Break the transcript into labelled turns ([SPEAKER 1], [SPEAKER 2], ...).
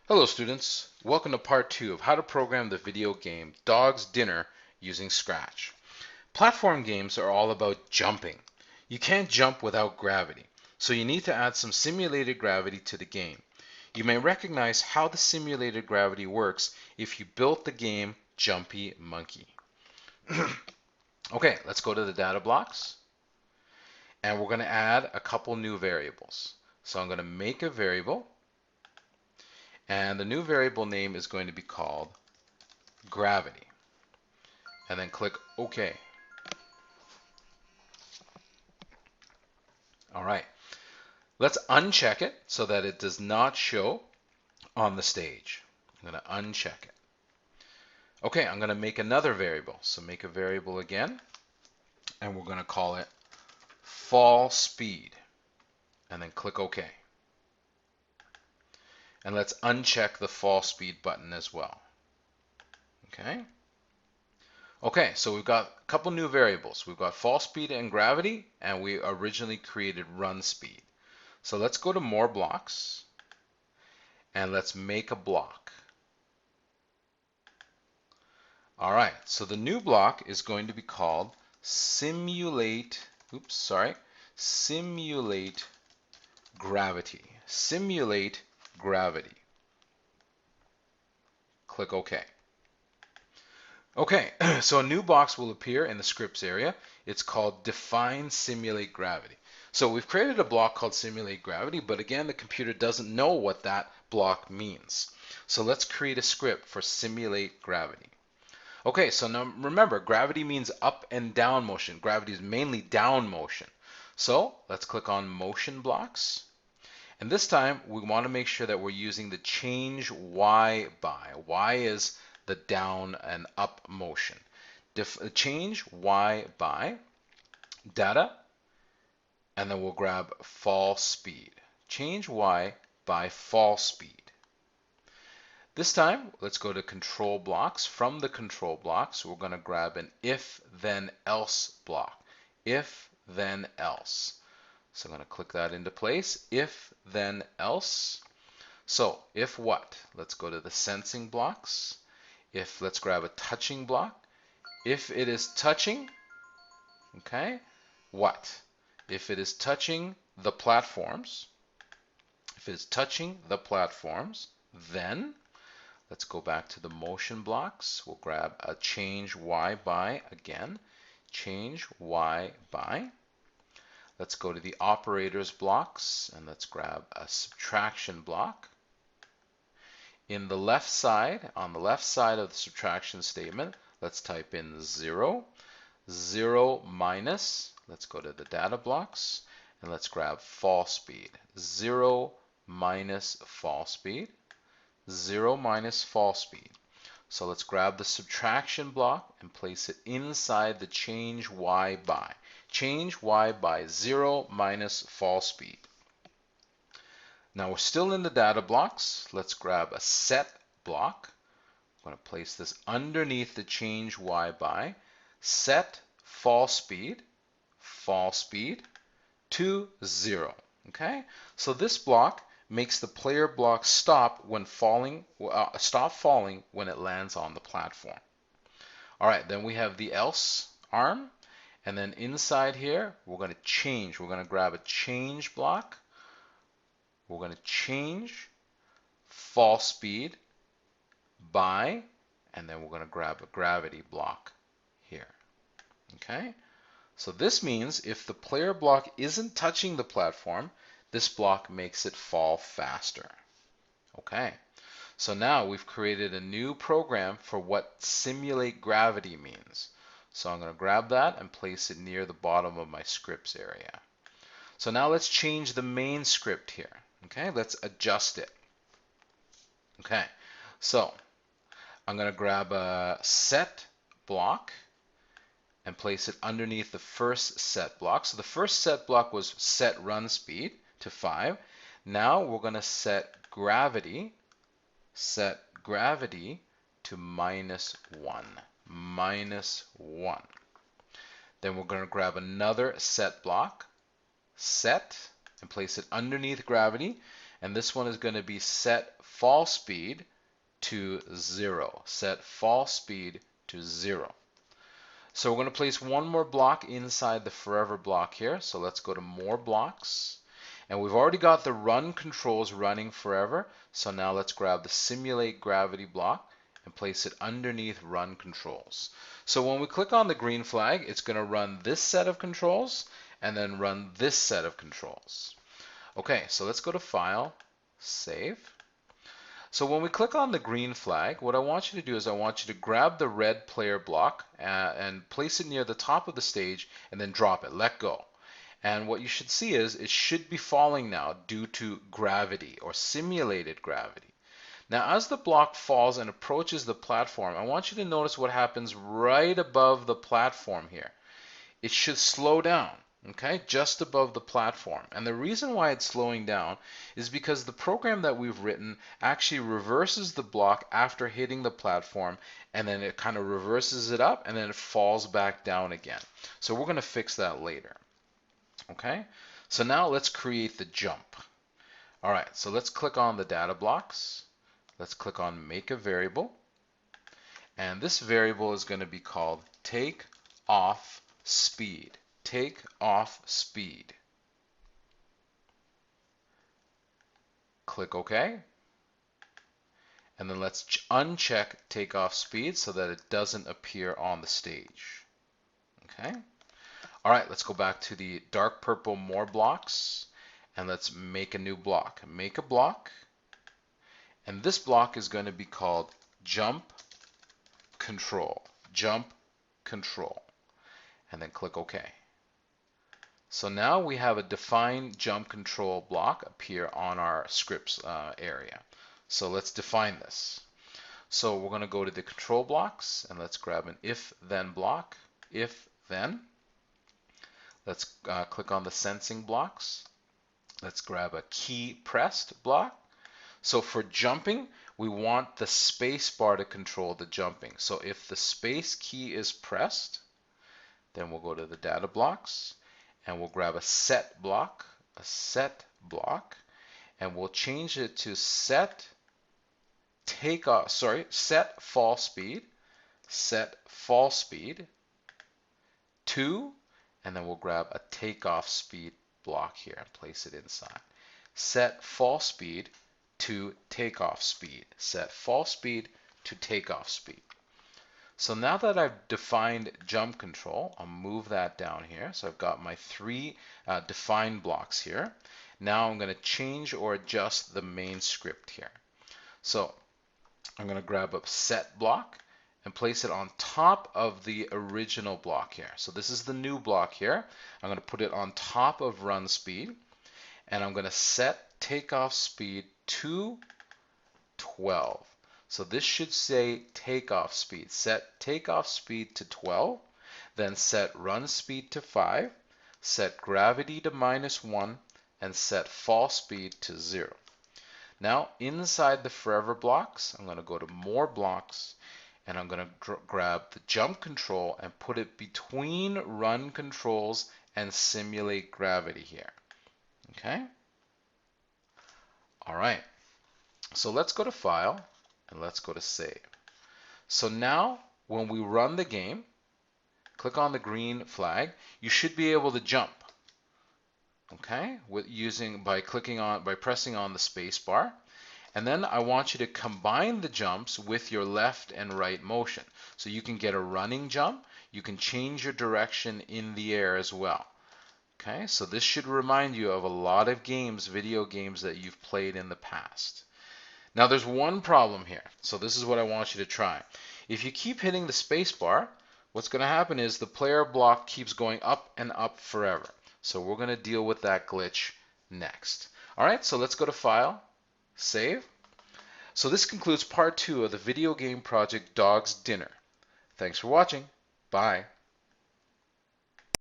[SPEAKER 1] Hello students, welcome to part 2 of how to program the video game Dog's Dinner using Scratch. Platform games are all about jumping. You can't jump without gravity, so you need to add some simulated gravity to the game. You may recognize how the simulated gravity works if you built the game Jumpy Monkey. Okay, let's go to the data blocks and we're going to add a couple new variables. So I'm going to make a variable and the new variable name is going to be called gravity. And then click OK. All right, let's uncheck it so that it does not show on the stage. I'm going to uncheck it. Okay, I'm going to make another variable. So make a variable again, and we're going to call it fall speed, and then click OK. And let's uncheck the fall speed button as well. Okay. Okay, so we've got a couple new variables. We've got fall speed and gravity, and we originally created run speed. So let's go to more blocks, and let's make a block. All right, so the new block is going to be called simulate, simulate gravity. Simulate gravity. Click OK. Okay, so a new box will appear in the scripts area. It's called define simulate gravity. So we've created a block called simulate gravity, but again, the computer doesn't know what that block means. So let's create a script for simulate gravity. Okay, so now remember, gravity means up and down motion. Gravity is mainly down motion. So let's click on motion blocks. And this time we want to make sure that we're using the change Y by. Y is the down and up motion. Change Y by data, and then we'll grab fall speed. Change Y by fall speed. This time, let's go to control blocks. From the control blocks, we're going to grab an if then else block. If then else. So I'm going to click that into place. If then else. So if what? Let's go to the sensing blocks. Let's grab a touching block. If it is touching, okay, what? If it is touching the platforms, then let's go back to the motion blocks. We'll grab a change Y by again. Change Y by. Let's go to the operators blocks and let's grab a subtraction block. In the left side, on the left side of the subtraction statement, let's type in 0. 0 minus, let's go to the data blocks and let's grab fall speed. 0 minus fall speed. 0 minus fall speed. So let's grab the subtraction block and place it inside the change Y by. Change Y by 0 minus fall speed. Now we're still in the data blocks. Let's grab a set block. I'm going to place this underneath the change Y by. Set fall speed to 0. Okay? So this block makes the player block stop falling when it lands on the platform. All right, then we have the else arm, and then inside here we're going to change. We're going to grab a change block. We're going to change fall speed by, and then we're going to grab a gravity block here. Okay? So this means if the player block isn't touching the platform, this block makes it fall faster. Okay, so now we've created a new program for what simulate gravity means. So I'm going to grab that and place it near the bottom of my scripts area. So now let's change the main script here. Okay, let's adjust it. Okay, so I'm going to grab a set block and place it underneath the first set block. So the first set block was set run speed to 5. Now we're going to set gravity to -1. Then we're going to grab another set block, set, and place it underneath gravity. And this one is going to be set fall speed to 0. Set fall speed to 0. So we're going to place one more block inside the forever block here. So let's go to more blocks. And we've already got the run controls running forever. So now let's grab the simulate gravity block and place it underneath run controls. So when we click on the green flag, it's going to run this set of controls and then run this set of controls. Okay, so let's go to File, Save. So when we click on the green flag, what I want you to do is I want you to grab the red player block and place it near the top of the stage and then drop it, let go. And what you should see is it should be falling now due to gravity or simulated gravity. Now as the block falls and approaches the platform, I want you to notice what happens right above the platform here. It should slow down, okay, just above the platform. And the reason why it's slowing down is because the program that we've written actually reverses the block after hitting the platform, and then it kind of reverses it up and then it falls back down again. So we're going to fix that later. Okay, so now let's create the jump. All right, so let's click on the data blocks. Let's click on make a variable. And this variable is going to be called take off speed. Take off speed. Click OK. And then let's uncheck take off speed so that it doesn't appear on the stage. Okay. All right, let's go back to the dark purple more blocks and let's make a new block. Make a block, and this block is going to be called jump control. Jump control, and then click OK. So now we have a defined jump control block appear on our scripts area. So let's define this. So we're going to go to the control blocks and let's grab an if then block. If then. Let's click on the sensing blocks. Let's grab a key pressed block. So for jumping, we want the space bar to control the jumping. So if the space key is pressed, then we'll go to the data blocks and we'll grab a set block, and we'll change it to set fall speed to, and then we'll grab a takeoff speed block here and place it inside. Set fall speed to takeoff speed. Set fall speed to takeoff speed. So now that I've defined jump control, I'll move that down here. So I've got my three defined blocks here. Now I'm going to change or adjust the main script here. So I'm going to grab a set block and place it on top of the original block here. So this is the new block here. I'm going to put it on top of run speed, and I'm going to set takeoff speed to 12. So this should say takeoff speed. Set takeoff speed to 12, then set run speed to 5, set gravity to -1, and set fall speed to 0. Now inside the forever blocks, I'm going to go to more blocks, and I'm going to grab the jump control and put it between run controls and simulate gravity here. Okay? All right. So let's go to File and let's go to Save. So now when we run the game, click on the green flag, you should be able to jump. Okay? By pressing on the space bar. And then I want you to combine the jumps with your left and right motion. So you can get a running jump. You can change your direction in the air as well. Okay, so this should remind you of a lot of games, video games that you've played in the past. Now there's one problem here. So this is what I want you to try. If you keep hitting the space bar, what's going to happen is the player block keeps going up and up forever. So we're going to deal with that glitch next. All right, so let's go to File, Save. So this concludes part 2 of the video game project Dog's Dinner. Thanks for watching. Bye.